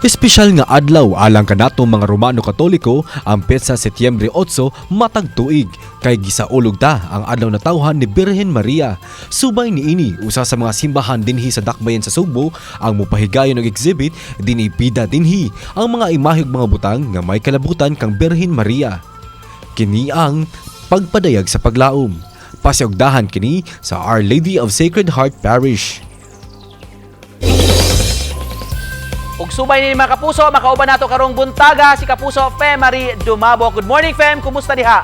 Espesyal nga adlaw alang kanato mga Romano Katoliko ang petsa Setyembre 8 matag tuig kay gisaulog ta ang adlaw na tawhan ni Birhen Maria. Subay niini usa sa mga simbahan dinhi sa Dakbayan sa Subo ang mopahigayon og exhibit dinhi bida dinhi ang mga imaheng mga butang nga may kalabutan kang Birhen Maria. Kini ang pagpadayag sa paglaom. Pasiugdahan kini sa Our Lady of Sacred Heart Parish. Ug subay ni mga kapuso, makauban nato karong buntaga si Kapuso Fem Marie Dumabo. Good morning, Fem. Kumusta diha?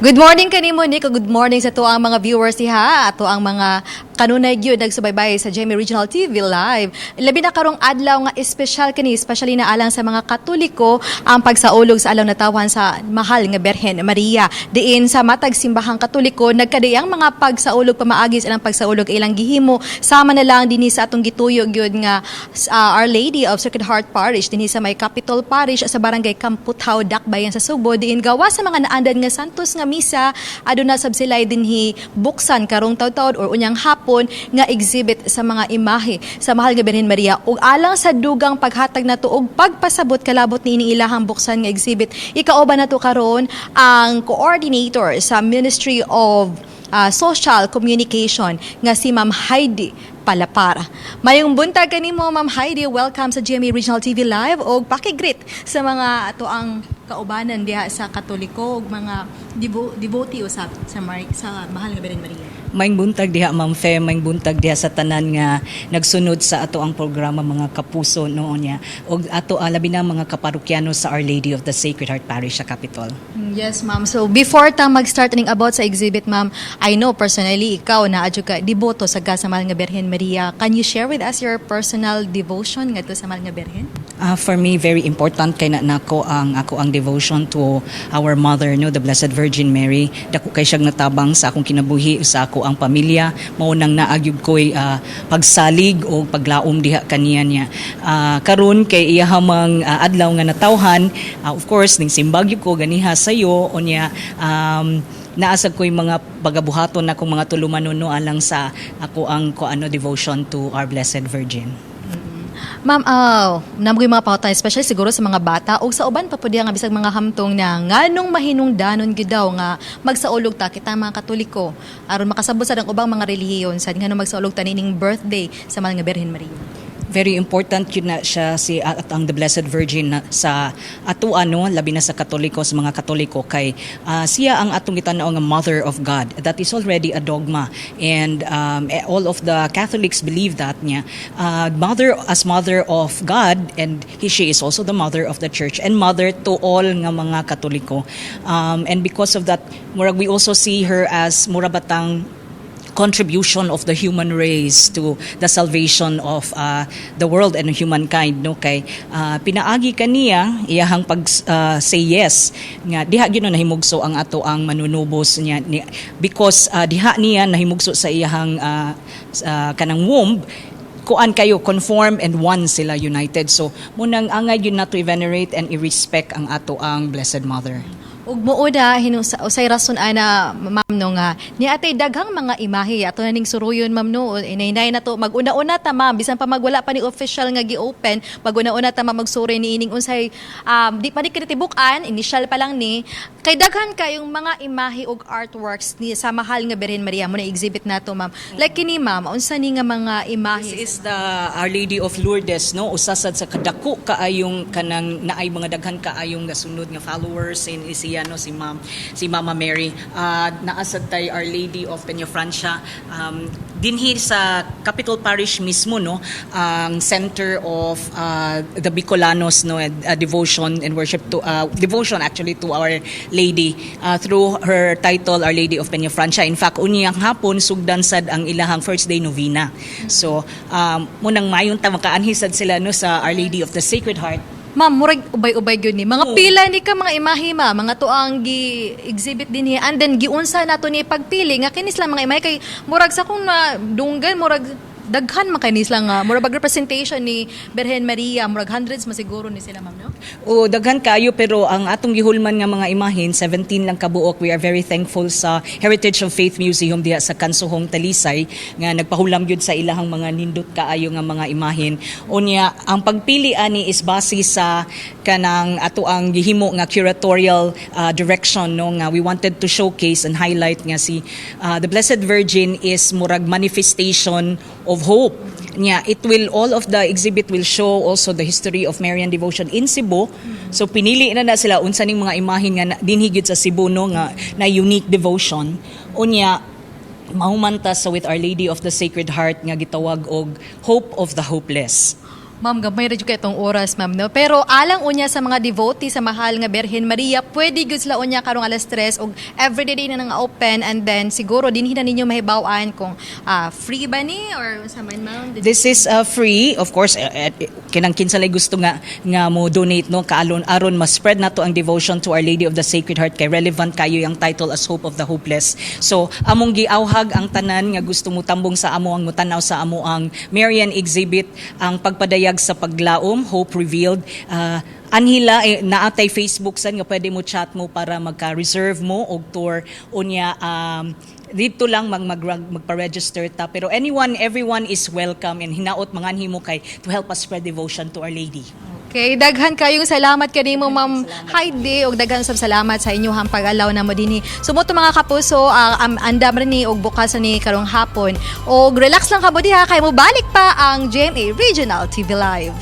Good morning kanimo, Nico. Good morning sa tuang mga viewers diha, ato ang mga kanunay gyud nagsubaybay sa GMA Regional TV Live. Labi na karong adlaw nga espesyal kani, especially na alang sa mga Katoliko ang pagsaulog sa adlaw na tawhan sa mahal nga Birhen Maria. Diin sa matag simbahang Katoliko nagkadayang mga pagsaulog pamaagi sa ilang pagsaulog ilang gihimo sama na lang dinhi sa atong gituyo gyud nga Our Lady of Sacred Heart Parish dinhi sa may Capitol Parish sa barangay Kamputhaw, Dakbayan sa Subo. Diin gawa sa mga naandan nga santos nga misa aduna sab sila dinhi buksan karong taud-taud or unyang hapon nga exhibit sa mga imahe sa mahal nga Birhen Maria ug alang sa dugang paghatag nato og pagpasabot kalabot niini ilahang buksan nga exhibit. Ikauban nato karon ang coordinator sa Ministry of Social Communication nga si Ma'am Heidi Palapara. Mayong buntag kanimo, Ma'am Heidi. Welcome sa GMA Regional TV Live o pakigreet sa mga ato ang kaubanan diha sa Katoliko ug mga devotee usab sa mahal nga Birhen Maria. Maing buntag diha, Ma'am Fe, maing buntag diha sa tanan nga nagsunod sa ato ang programa mga kapuso noon niya ug ato labi na mga kaparokyano sa Our Lady of the Sacred Heart Parish sa Capitol. Yes, ma'am. So before ta mag-start ning about sa exhibit, ma'am, I know personally ikaw na adyo ka deboto sa mahal nga Birhen Maria. Can you share with us your personal devotion ngadto sa mahal nga Birhen? For me, very important kay nako ang devotion to our mother, no, the Blessed Virgin Mary. Dako kay siyang natabang sa akong kinabuhi sa ako ang pamilya. Mao nang naagyud ko'y pagsalig o paglaom diha kaniya niya. Karon kay iya hamang adlaw nga natawhan, of course ning simbag ko ganiha sayo onya naasag ko'y mga bagabuhaton na kong mga tulumanuno alang sa ako ang devotion to our Blessed Virgin. Ma'am, namoy mga pauta, especially siguro sa mga bata o sa uban pa po diya nga bisag mga hamtong na nganong mahinungdanon gyud daw nga magsaulog ta kita mga Katoliko aron makasabot sa dang ubang mga relihiyon sa nganong magsaulog ta nining birthday sa mahal nga Birhen Maria. Very important yun na siya at ang the Blessed Virgin na, sa ato labi na sa Katoliko, sa mga Katoliko kay siya ang atong gitanaw nga Mother of God. That is already a dogma and all of the Catholics believe that niya. Mother of God and she is also the mother of the church and mother to all nga mga Katoliko. And because of that, murag we also see her as murabatang contribution of the human race to the salvation of the world and humankind, no, kay pinaagi kaniya iyahang pag say yes nga diha gyud nahimugso ang ato ang manunubos niya because diha niya nahimugso sa iyahang kanang womb kuan kayo conform and one sila united, so munang angay yun nato i-venerate and i-respect ang ato ang Blessed Mother. Ug muuda usay rason ana ma'am no nga ni atay daghang mga imahe ato na ning suruyon ma'am no inay na to maguna-una ta ma'am bisan pa magwala pa ni official nga gi-open maguna-una ta magsuri ni ining unsay di pa ni kritibuk-an initial pa lang ni kay daghan kayong mga imahe ug artworks ni sa mahal nga Birhen Maria mo na exhibit nato ma'am like kini ma'am unsa ni nga mga imahe. This is the Our Lady of Lourdes, no, usasad sa kadako kaayong kanang naay mga daghan kaayong gasunod nga followers in no, si Mama Mary. Naasad tay Our Lady of Peñafrancia. Dinhi sa Capitol Parish mismo, no, ang center of the Bicolanos, no, devotion and worship to devotion actually to Our Lady through her title Our Lady of Peñafrancia. In fact, unyang hapon sugdan sad ang ilahang first day novena. So munang mayon ta makaanhisad sila no sa Our Lady of the Sacred Heart. Ma'am, murag ubay-ubay gyud ni. Mga pila ni ka mga imahe ma, mga tuang gi-exhibit din and then giunsa nato ni pagpili nga kinis lang mga imahe kay murag sa kung na dunggan murag daghan man kay nisla nga murag representation ni Birhen Maria, murag hundreds masiguro ni sila ma'am no? O daghan kayo pero ang atong gihulman nga mga imahen 17 lang kabuok. We are very thankful sa Heritage of Faith Museum diha sa Kansuhong Talisay nga nagpahulam gyud sa ilahang mga nindot kaayo nga mga imahen. Unya ang pagpili ani is base sa kanang ato ang gihimo nga curatorial direction no nga we wanted to showcase and highlight nga si the Blessed Virgin is murag manifestation of hope. Nya it will all of the exhibit will show also the history of Marian devotion in Cebu. So pinili na sila unsa ning mga imahen nga dinhi gyud sa Cebu no nga na unique devotion. Unya mahumanta sa with Our Lady of the Sacred Heart nga gitawag og Hope of the Hopeless. Ma'am, gamay ra jud kay itong oras, ma'am, no? Pero alang unya sa mga devotee sa mahal nga Birhen Maria, pwede gud sila unya karong alas 3 og everyday na nga open and then siguro dinhi na ninyo mahibaw-an kung free ba ni or sa man, ma'am? This is free, of course. Kinang kinsa lay gusto nga mo donate no kaalon aron mas spread nato ang devotion to Our Lady of the Sacred Heart kay relevant kayo yung title as Hope of the Hopeless. So among giawhag ang tanan nga gusto mo tambong sa amo ang mutanaw sa amo ang Marian exhibit ang pagpadayag sa paglaom Hope Revealed. Anhila naatay Facebook san nga pwede mo chat mo para magka-reserve mo og tour unya dito lang magpa-register ta pero everyone is welcome and hinaot manganhi mo kay to help us spread devotion to Our Lady. Okay, daghan kayong salamat kanimo Ma'am Heidi ug daghan sab salamat sa inyong pag-allow na mo dinhi. Sumuto mga kapuso, andam rin ni og bukas ni karong hapon. Og relax lang ka mo diha kay mo balik pa ang GMA Regional TV Live.